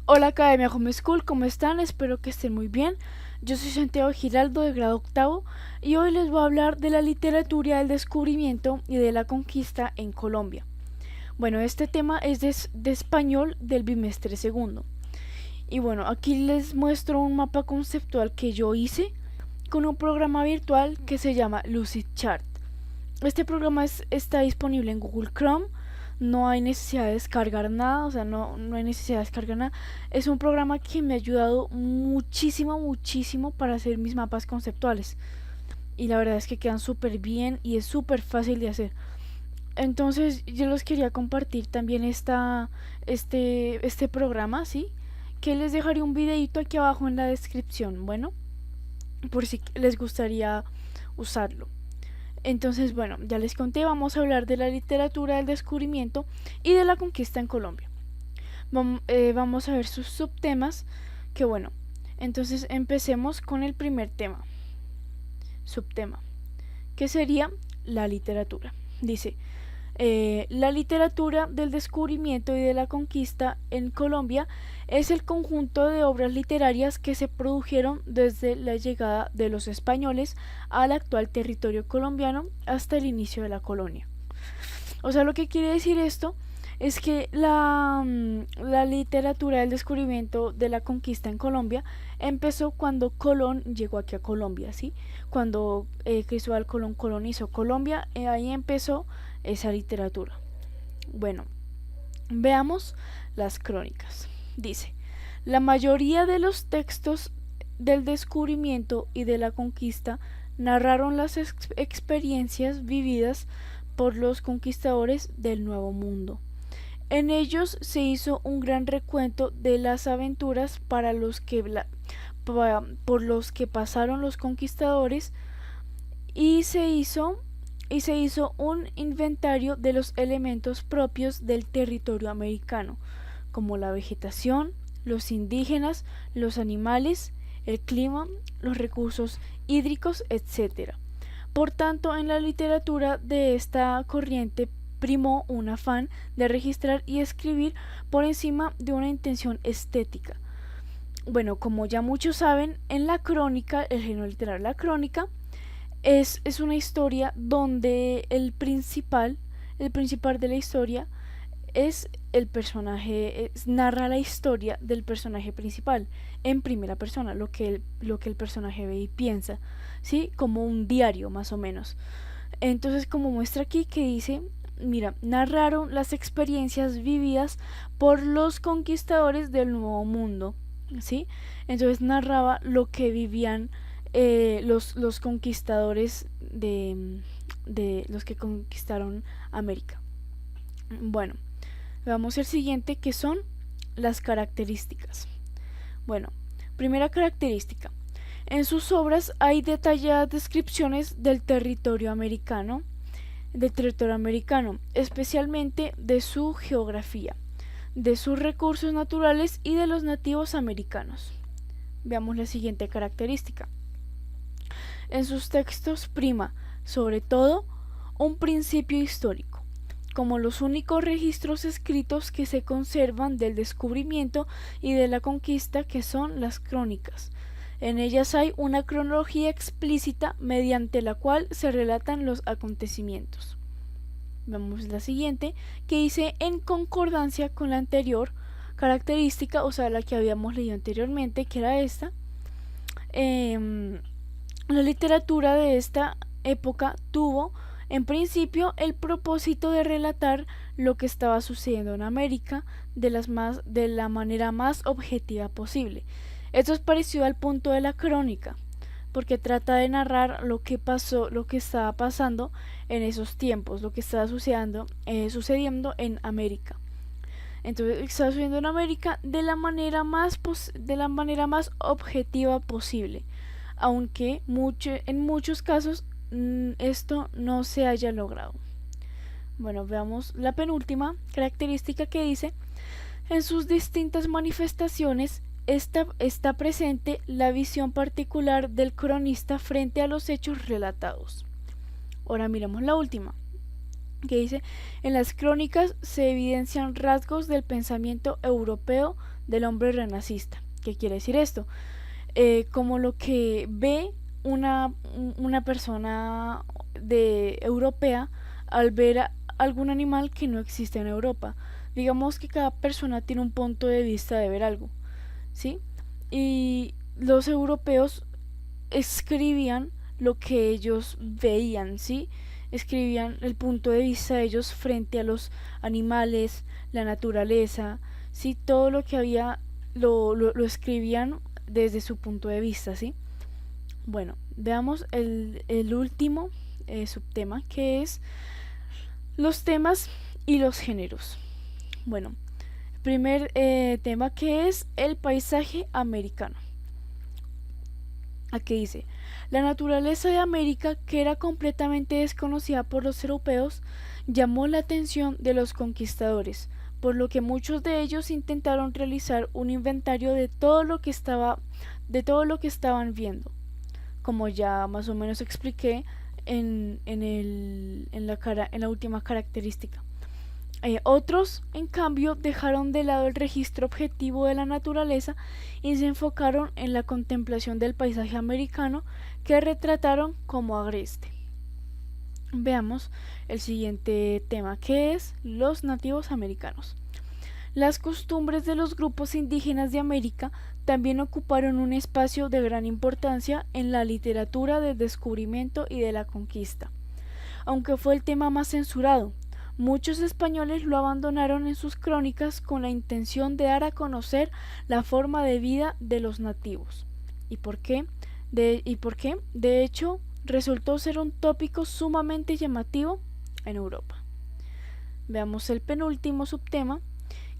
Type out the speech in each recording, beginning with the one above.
Hola Academia Home School, ¿cómo están? Espero que estén muy bien. Yo soy Santiago Giraldo de grado octavo y hoy les voy a hablar de la literatura del descubrimiento y de la conquista en Colombia. Bueno, este tema es de español del bimestre segundo. Y bueno, aquí les muestro un mapa conceptual que yo hice con un programa virtual que se llama Lucidchart. Este programa está disponible en Google Chrome. No hay necesidad de descargar nada, o sea, no hay necesidad de descargar nada. Es un programa que me ha ayudado muchísimo para hacer mis mapas conceptuales. Y la verdad es que quedan súper bien y es súper fácil de hacer. Entonces yo les quería compartir también este programa, ¿sí? Que les dejaré un videito aquí abajo en la descripción, bueno, por si les gustaría usarlo. Entonces, bueno, ya les conté, vamos a hablar de la literatura del descubrimiento y de la conquista en Colombia. Vamos a ver sus subtemas, que bueno, entonces empecemos con el primer tema, subtema, que sería la literatura. Dice, la literatura del descubrimiento y de la conquista en Colombia es el conjunto de obras literarias que se produjeron desde la llegada de los españoles al actual territorio colombiano hasta el inicio de la colonia. O sea, lo que quiere decir esto es que la literatura del descubrimiento de la conquista en Colombia empezó cuando Colón llegó aquí a Colombia, ¿sí? Cuando Cristóbal Colón colonizó Colombia, ahí empezó esa literatura. Bueno, veamos las crónicas. Dice, la mayoría de los textos del descubrimiento y de la conquista narraron las experiencias vividas por los conquistadores del Nuevo Mundo. En ellos se hizo un gran recuento de las aventuras por los que pasaron los conquistadores y se hizo un inventario de los elementos propios del territorio americano, como la vegetación, los indígenas, los animales, el clima, los recursos hídricos, etc. Por tanto, en la literatura de esta corriente primó un afán de registrar y escribir por encima de una intención estética. Bueno, como ya muchos saben, en la crónica, el género literario la crónica, es una historia donde el principal de la historia es el personaje, narra la historia del personaje principal en primera persona, lo que el personaje ve y piensa, ¿sí? Como un diario más o menos. Entonces, como muestra aquí que dice, mira, narraron las experiencias vividas por los conquistadores del Nuevo Mundo, ¿sí? Entonces narraba lo que vivían los conquistadores de los que conquistaron América. Bueno, vamos al siguiente, que son las características. Bueno, primera característica. En sus obras hay detalladas descripciones del territorio americano, especialmente de su geografía, de sus recursos naturales y de los nativos americanos. Veamos la siguiente característica. En sus textos prima, sobre todo, un principio histórico, como los únicos registros escritos que se conservan del descubrimiento y de la conquista, que son las crónicas. En ellas hay una cronología explícita mediante la cual se relatan los acontecimientos. Vemos la siguiente, que dice, en concordancia con la anterior característica, o sea, la que habíamos leído anteriormente, que era esta, la literatura de esta época tuvo, en principio, el propósito de relatar lo que estaba sucediendo en América de la manera más objetiva posible. Esto es parecido al punto de la crónica, porque trata de narrar lo que pasó, lo que estaba pasando en esos tiempos, lo que estaba sucediendo en América. Entonces estaba sucediendo en América de la manera más objetiva posible, aunque en muchos casos esto no se haya logrado. Bueno, veamos la penúltima característica, que dice, en sus distintas manifestaciones está presente la visión particular del cronista frente a los hechos relatados. Ahora miremos la última. que dice: en las crónicas se evidencian rasgos del pensamiento europeo del hombre renacista. ¿Qué quiere decir esto? Como lo que ve una persona europea al ver algún animal que no existe en Europa. Digamos que cada persona tiene un punto de vista de ver algo, ¿sí? Y los europeos escribían lo que ellos veían, ¿sí? Escribían el punto de vista de ellos frente a los animales, la naturaleza, ¿sí? Todo lo que había lo escribían desde su punto de vista, ¿sí? Bueno, veamos el último subtema, que es los temas y los géneros. Bueno, primer tema, que es el paisaje americano. Aquí dice: la naturaleza de América, que era completamente desconocida por los europeos, llamó la atención de los conquistadores, por lo que muchos de ellos intentaron realizar un inventario de todo lo que estaban viendo, como ya más o menos expliqué en la última característica. Otros, en cambio, dejaron de lado el registro objetivo de la naturaleza y se enfocaron en la contemplación del paisaje americano, que retrataron como agreste. Veamos el siguiente tema, que es los nativos americanos. Las costumbres de los grupos indígenas de América también ocuparon un espacio de gran importancia en la literatura del descubrimiento y de la conquista. Aunque fue el tema más censurado, muchos españoles lo abandonaron en sus crónicas con la intención de dar a conocer la forma de vida de los nativos. ¿Y por qué? De hecho, resultó ser un tópico sumamente llamativo en Europa. Veamos el penúltimo subtema,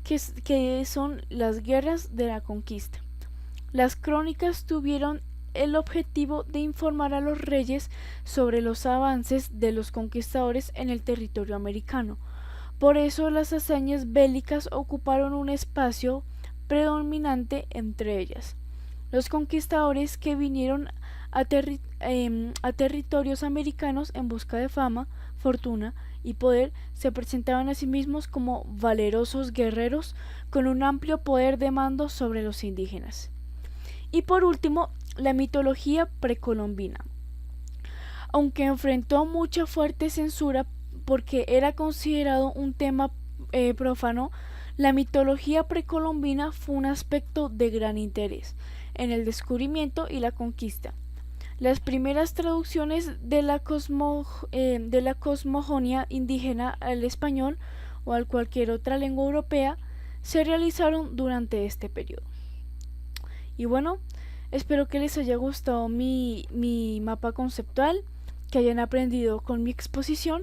que son las guerras de la conquista. Las crónicas tuvieron el objetivo de informar a los reyes sobre los avances de los conquistadores en el territorio americano. Por eso las hazañas bélicas ocuparon un espacio predominante entre ellas. Los conquistadores que vinieron a territorios americanos en busca de fama, fortuna y poder se presentaban a sí mismos como valerosos guerreros con un amplio poder de mando sobre los indígenas. Y por último, la mitología precolombina. Aunque enfrentó mucha fuerte censura porque era considerado un tema profano, la mitología precolombina fue un aspecto de gran interés en el descubrimiento y la conquista. Las primeras traducciones de la cosmogonía indígena al español o a cualquier otra lengua europea se realizaron durante este periodo. Y bueno, espero que les haya gustado mi mapa conceptual, que hayan aprendido con mi exposición.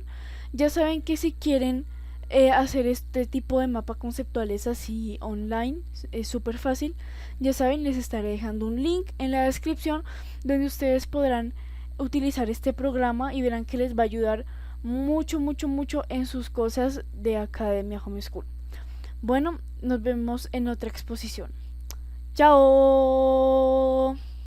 Ya saben que si quieren hacer este tipo de mapa conceptuales así online, es súper fácil. Ya saben, les estaré dejando un link en la descripción donde ustedes podrán utilizar este programa y verán que les va a ayudar mucho, mucho, mucho en sus cosas de Academia Homeschool. Bueno, nos vemos en otra exposición. ¡Chao!